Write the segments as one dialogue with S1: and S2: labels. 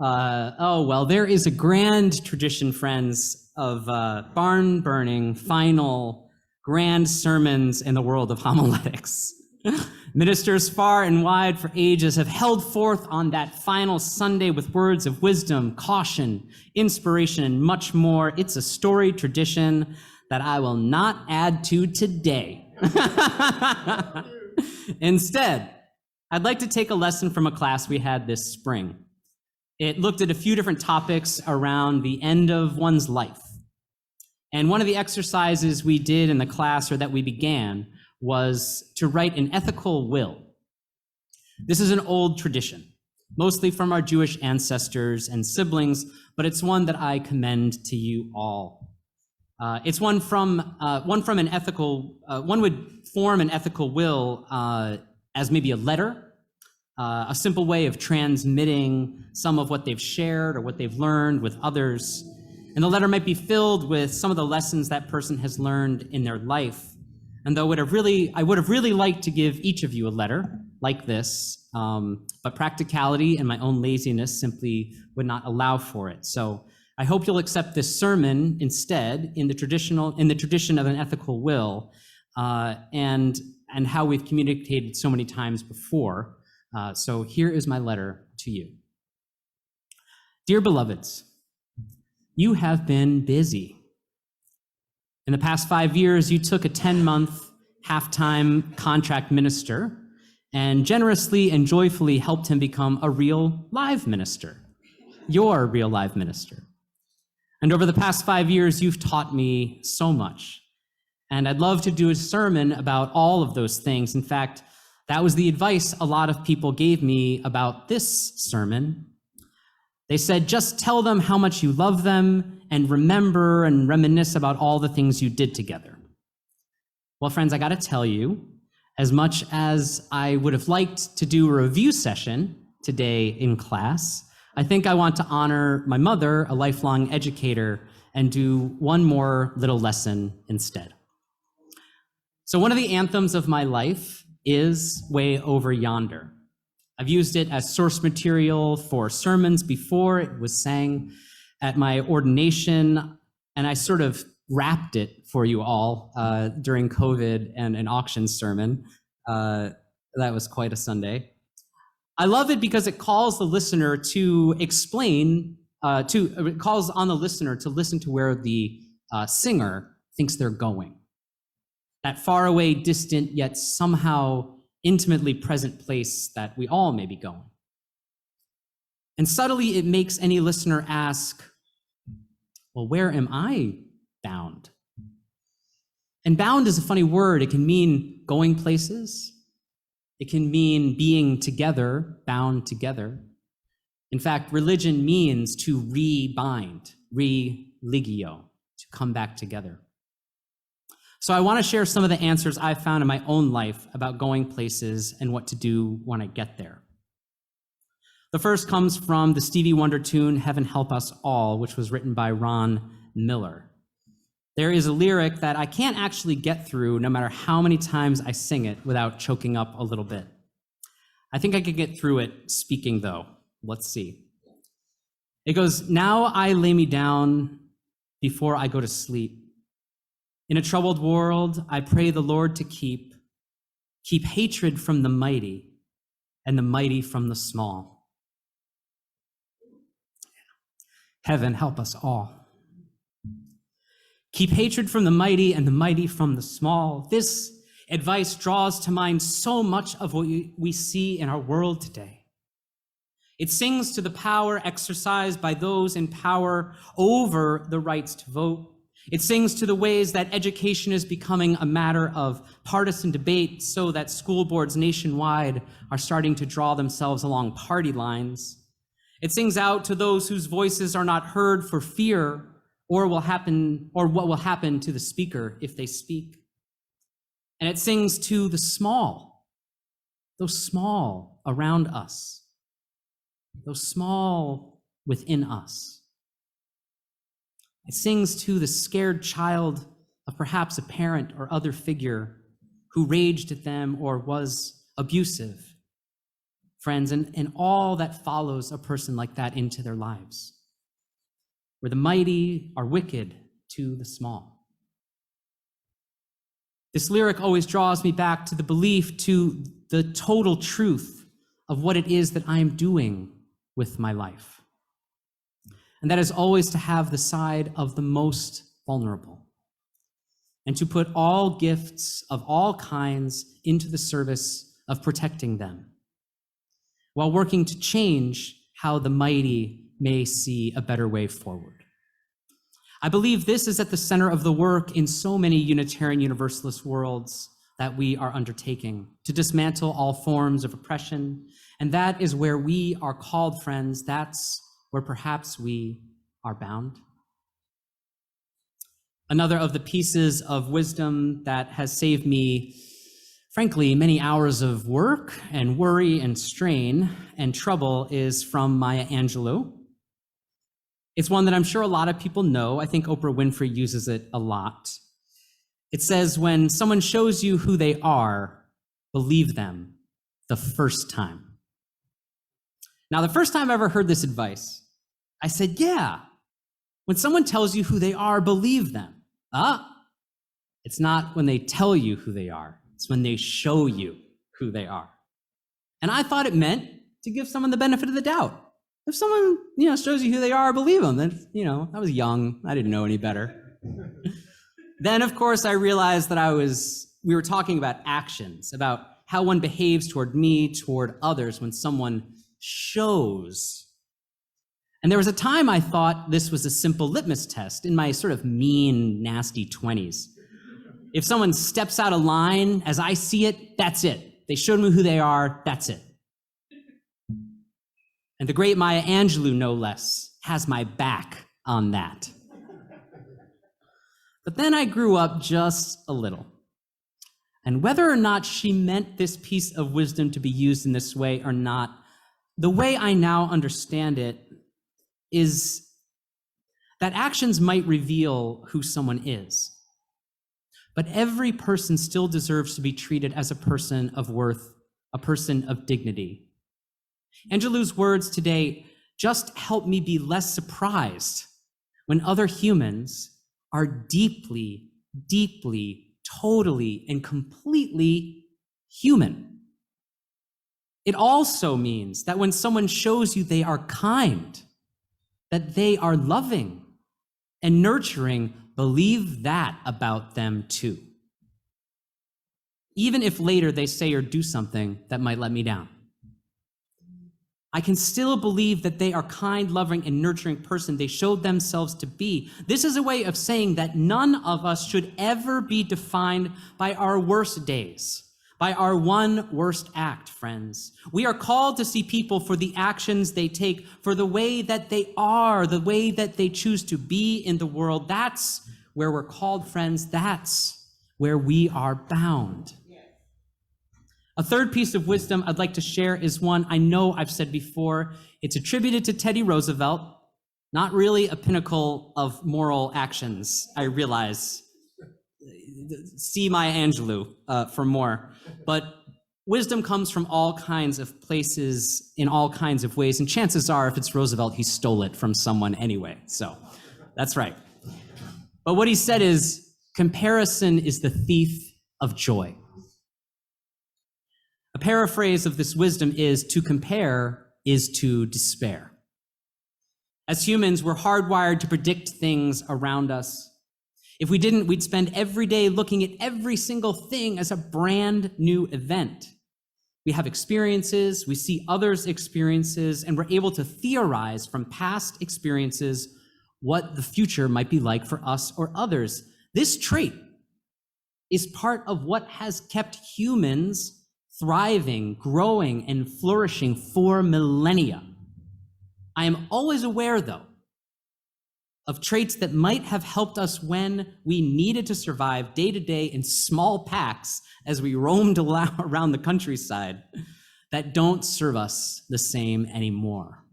S1: Oh, well, there is a grand tradition, friends, of barn-burning, final, grand sermons in the world of homiletics. Ministers far and wide for ages have held forth on that final Sunday with words of wisdom, caution, inspiration, and much more. It's a storied tradition that I will not add to today. Instead, I'd like to take a lesson from a class we had this spring. It looked at a few different topics around the end of one's life. And one of the exercises we did in the class, or that we began, was to write an ethical will. This is an old tradition, mostly from our Jewish ancestors and siblings, but it's one that I commend to you all. It's one would form an ethical will as maybe a letter, a simple way of transmitting some of what they've shared or what they've learned with others. And the letter might be filled with some of the lessons that person has learned in their life. And though I would have really liked to give each of you a letter like this, but practicality and my own laziness simply would not allow for it. So I hope you'll accept this sermon instead in the tradition of an ethical will, and how we've communicated so many times before. So here is my letter to you. Dear beloveds, you have been busy. In the past 5 years, you took a 10-month half-time contract minister and generously and joyfully helped him become a real live minister, your real live minister. And over the past 5 years, you've taught me so much. And I'd love to do a sermon about all of those things. In fact, that was the advice a lot of people gave me about this sermon. They said, just tell them how much you love them and remember and reminisce about all the things you did together. Well, friends, I gotta tell you, as much as I would have liked to do a review session today in class, I think I want to honor my mother, a lifelong educator, and do one more little lesson instead. So one of the anthems of my life is Way Over Yonder. I've used it as source material for sermons before. It was sang at my ordination, and I sort of wrapped it for you all during COVID and an auction sermon. That was quite a Sunday. I love it because it calls the listener to explain, it calls on the listener to listen to where the singer thinks they're going. That far away, distant, yet somehow intimately present place that we all may be going. And subtly, it makes any listener ask, well, where am I bound? And bound is a funny word. It can mean going places. It can mean being together, bound together. In fact, religion means to re-bind, religio, to come back together. So I want to share some of the answers I've found in my own life about going places and what to do when I get there. The first comes from the Stevie Wonder tune, Heaven Help Us All, which was written by Ron Miller. There is a lyric that I can't actually get through no matter how many times I sing it without choking up a little bit. I think I could get through it speaking though. Let's see. It goes, now I lay me down before I go to sleep. In a troubled world, I pray the Lord to keep hatred from the mighty and the mighty from the small. Heaven help us all. Keep hatred from the mighty and the mighty from the small. This advice draws to mind so much of what we see in our world today. It sings to the power exercised by those in power over the rights to vote. It sings to the ways that education is becoming a matter of partisan debate so that school boards nationwide are starting to draw themselves along party lines. It sings out to those whose voices are not heard for fear or what will happen to the speaker if they speak. And it sings to the small, those small around us, those small within us. It sings to the scared child of perhaps a parent or other figure who raged at them or was abusive. friends, and all that follows a person like that into their lives, where the mighty are wicked to the small. This lyric always draws me back to the belief, to the total truth of what it is that I am doing with my life. And that is always to have the side of the most vulnerable, and to put all gifts of all kinds into the service of protecting them, while working to change how the mighty may see a better way forward. I believe this is at the center of the work in so many Unitarian Universalist worlds that we are undertaking, to dismantle all forms of oppression. And that is where we are called, friends. That's where perhaps we are bound. Another of the pieces of wisdom that has saved me, frankly, many hours of work and worry and strain and trouble is from Maya Angelou. It's one that I'm sure a lot of people know. I think Oprah Winfrey uses it a lot. It says, when someone shows you who they are, believe them the first time. Now, the first time I ever heard this advice, I said, yeah, when someone tells you who they are, believe them. It's not when they tell you who they are. It's when they show you who they are. And I thought it meant to give someone the benefit of the doubt. If someone, shows you who they are, believe them. Then, I was young. I didn't know any better. Then, of course, I realized that we were talking about actions, about how one behaves toward me, toward others when someone shows. And there was a time I thought this was a simple litmus test in my sort of mean, nasty 20s. If someone steps out of line as I see it, that's it. They showed me who they are, that's it. And the great Maya Angelou, no less, has my back on that. But then I grew up just a little. And whether or not she meant this piece of wisdom to be used in this way or not, the way I now understand it is that actions might reveal who someone is. But every person still deserves to be treated as a person of worth, a person of dignity. Angelou's words today just help me be less surprised when other humans are deeply, deeply, totally, and completely human. It also means that when someone shows you they are kind, that they are loving and nurturing, believe that about them too. Even if later they say or do something that might let me down. I can still believe that they are kind, loving, and nurturing person they showed themselves to be. This is a way of saying that none of us should ever be defined by our worst days, by our one worst act, friends. We are called to see people for the actions they take, for the way that they are, the way that they choose to be in the world. That's where we're called, friends. That's where we are bound. A third piece of wisdom I'd like to share is one I know I've said before. It's attributed to Teddy Roosevelt, not really a pinnacle of moral actions, I realize. See Maya Angelou for more. But wisdom comes from all kinds of places, in all kinds of ways, and chances are, if it's Roosevelt, he stole it from someone anyway. So that's right. But what he said is, comparison is the thief of joy. A paraphrase of this wisdom is, to compare is to despair. As humans, we're hardwired to predict things around us. If we didn't, we'd spend every day looking at every single thing as a brand new event. We have experiences, we see others' experiences, and we're able to theorize from past experiences what the future might be like for us or others. This trait is part of what has kept humans thriving, growing, and flourishing for millennia. I am always aware, though, of traits that might have helped us when we needed to survive day to day in small packs as we roamed around the countryside that don't serve us the same anymore.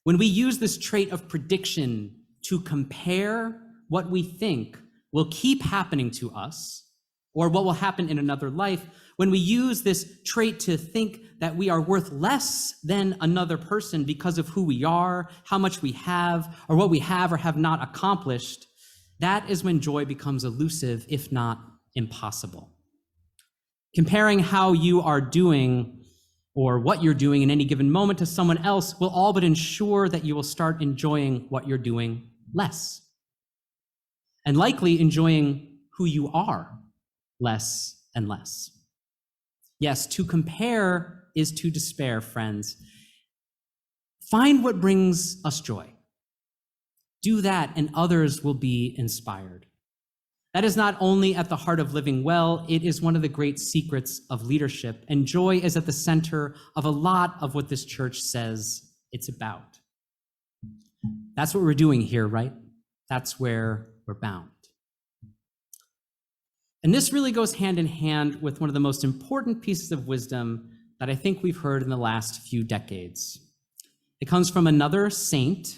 S1: When we use this trait of prediction to compare what we think will keep happening to us, or what will happen in another life, when we use this trait to think that we are worth less than another person because of who we are, how much we have, or what we have or have not accomplished, that is when joy becomes elusive, if not impossible. Comparing how you are doing or what you're doing in any given moment to someone else will all but ensure that you will start enjoying what you're doing less, and likely enjoying who you are less and less. Yes, to compare is to despair, friends. Find what brings us joy. Do that, and others will be inspired. That is not only at the heart of living well, it is one of the great secrets of leadership, and joy is at the center of a lot of what this church says it's about. That's what we're doing here, right? That's where we're bound. And this really goes hand in hand with one of the most important pieces of wisdom that I think we've heard in the last few decades. It comes from another saint,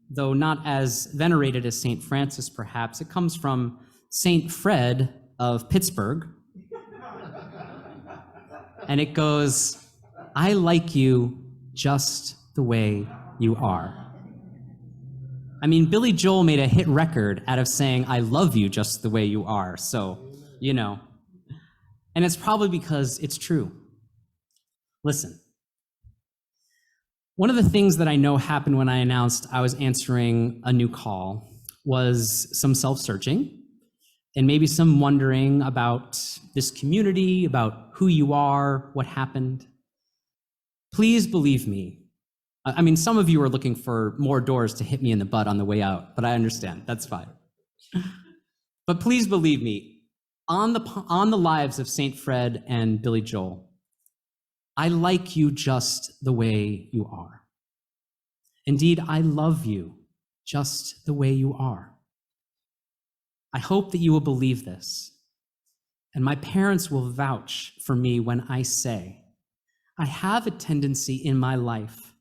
S1: though not as venerated as St. Francis, perhaps. It comes from St. Fred of Pittsburgh. And it goes, "I like you just the way you are." I mean, Billy Joel made a hit record out of saying, "I love you just the way you are." So, you know. And it's probably because it's true. Listen. One of the things that I know happened when I announced I was answering a new call was some self-searching and maybe some wondering about this community, about who you are, what happened. Please believe me. I mean, some of you are looking for more doors to hit me in the butt on the way out, but I understand. That's fine. But please believe me, on the lives of St. Fred and Billy Joel, I like you just the way you are. Indeed, I love you just the way you are. I hope that you will believe this, and my parents will vouch for me when I say, I have a tendency in my life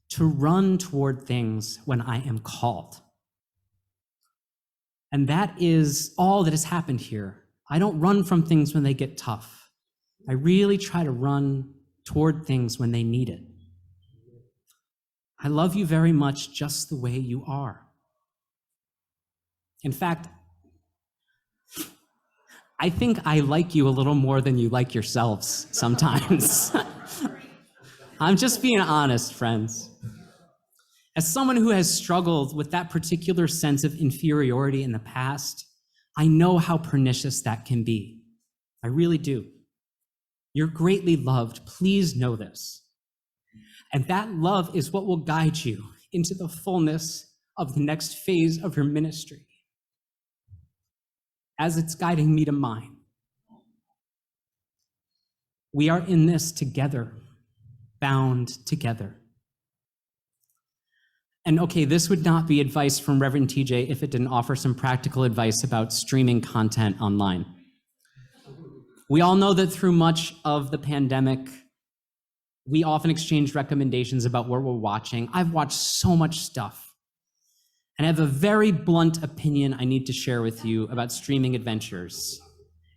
S1: to run toward things when I am called. And that is all that has happened here. I don't run from things when they get tough. I really try to run toward things when they need it. I love you very much just the way you are. In fact, I think I like you a little more than you like yourselves sometimes. I'm just being honest, friends. As someone who has struggled with that particular sense of inferiority in the past, I know how pernicious that can be. I really do. You're greatly loved. Please know this. And that love is what will guide you into the fullness of the next phase of your ministry, as it's guiding me to mine. We are in this together, bound together. And okay, this would not be advice from Reverend TJ if it didn't offer some practical advice about streaming content online. We all know that through much of the pandemic, we often exchange recommendations about what we're watching. I've watched so much stuff, and I have a very blunt opinion I need to share with you about streaming adventures.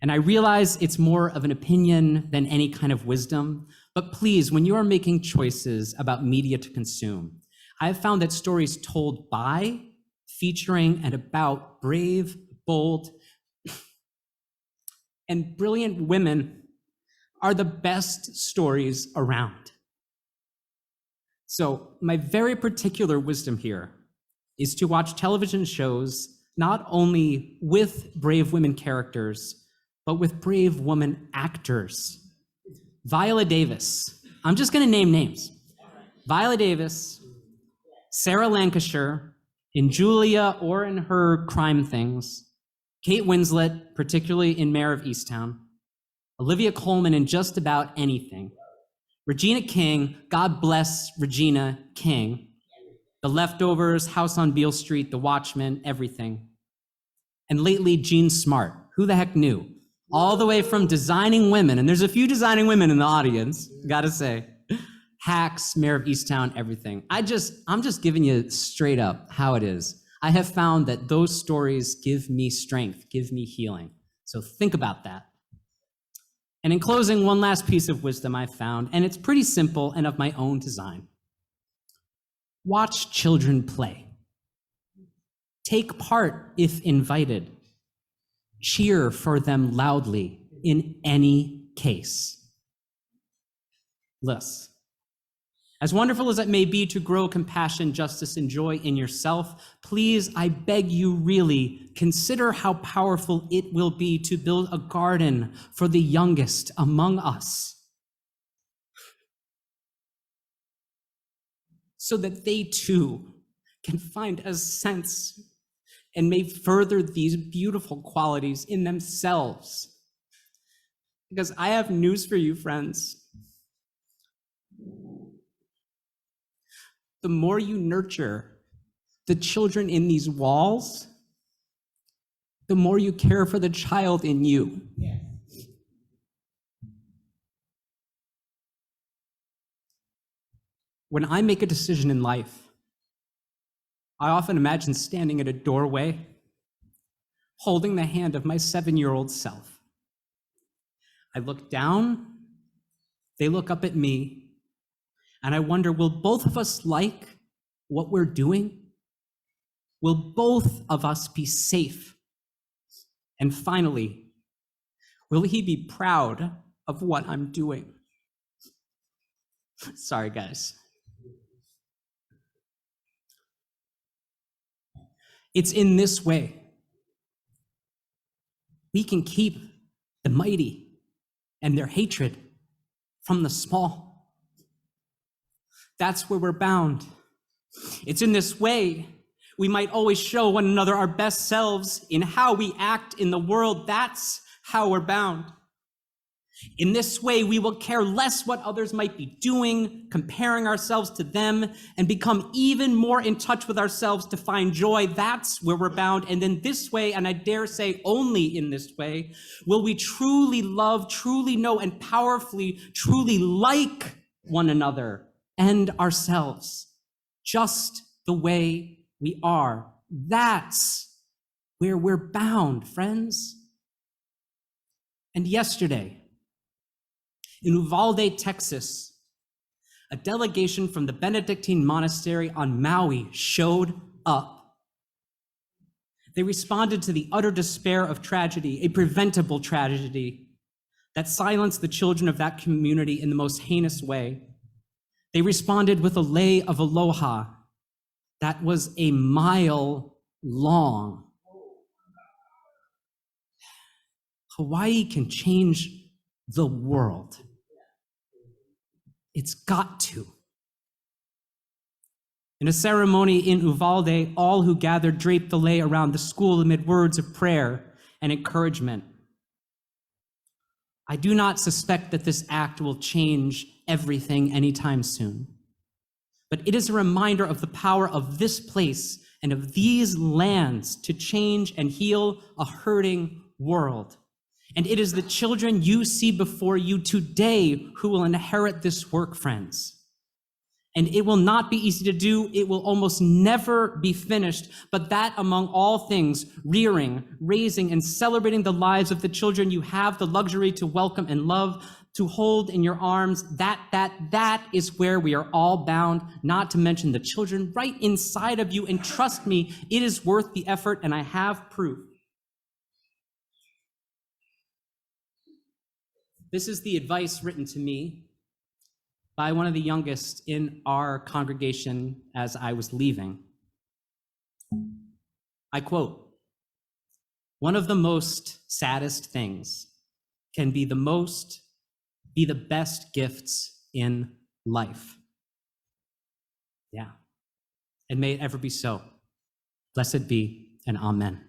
S1: And I realize it's more of an opinion than any kind of wisdom, but please, when you are making choices about media to consume, I have found that stories told by, featuring, and about brave, bold, and brilliant women are the best stories around. So my very particular wisdom here is to watch television shows not only with brave women characters, but with brave woman actors. Viola Davis. I'm just going to name names. Viola Davis, Sarah Lancashire, in Julia or in her crime things, Kate Winslet, particularly in Mayor of Easttown, Olivia Colman in just about anything, Regina King, God bless Regina King, The Leftovers, House on Beale Street, The Watchmen, everything. And lately, Jean Smart. Who the heck knew? All the way from Designing Women, and there's a few Designing Women in the audience, gotta say. Hacks, Mayor of Easttown, everything. I'm just giving you straight up how it is. I have found that those stories give me strength, give me healing. So think about that. And in closing, one last piece of wisdom I found, and it's pretty simple and of my own design. Watch children play. Take part if invited. Cheer for them loudly in any case. Liz, as wonderful as it may be to grow compassion, justice, and joy in yourself, please, I beg you really, consider how powerful it will be to build a garden for the youngest among us, so that they too can find a sense and may further these beautiful qualities in themselves. Because I have news for you, friends. The more you nurture the children in these walls, the more you care for the child in you. Yes. When I make a decision in life, I often imagine standing at a doorway, holding the hand of my 7-year-old self. I look down, they look up at me, and I wonder, will both of us like what we're doing? Will both of us be safe? And finally, will he be proud of what I'm doing? Sorry, guys. It's in this way we can keep the mighty and their hatred from the small. That's where we're bound. It's in this way we might always show one another our best selves in how we act in the world. That's how we're bound. In this way, we will care less what others might be doing, comparing ourselves to them, and become even more in touch with ourselves to find joy. That's where we're bound. And in this way, and I dare say only in this way, will we truly love, truly know, and powerfully, truly like one another and ourselves, just the way we are. That's where we're bound, friends. And yesterday, in Uvalde, Texas, a delegation from the Benedictine monastery on Maui showed up. They responded to the utter despair of tragedy, a preventable tragedy that silenced the children of that community in the most heinous way. They responded with a lei of aloha that was a mile long. Hawaii can change the world. It's got to. In a ceremony in Uvalde, all who gathered draped the lei around the school amid words of prayer and encouragement. I do not suspect that this act will change everything anytime soon, but it is a reminder of the power of this place and of these lands to change and heal a hurting world. And it is the children you see before you today who will inherit this work, friends. And it will not be easy to do. It will almost never be finished. But that among all things, rearing, raising, and celebrating the lives of the children you have the luxury to welcome and love, to hold in your arms, that is where we are all bound, not to mention the children right inside of you. And trust me, it is worth the effort, and I have proof. This is the advice written to me by one of the youngest in our congregation as I was leaving. I quote, "One of the most saddest things can be the best gifts in life." Yeah, and may it ever be so. Blessed be and amen.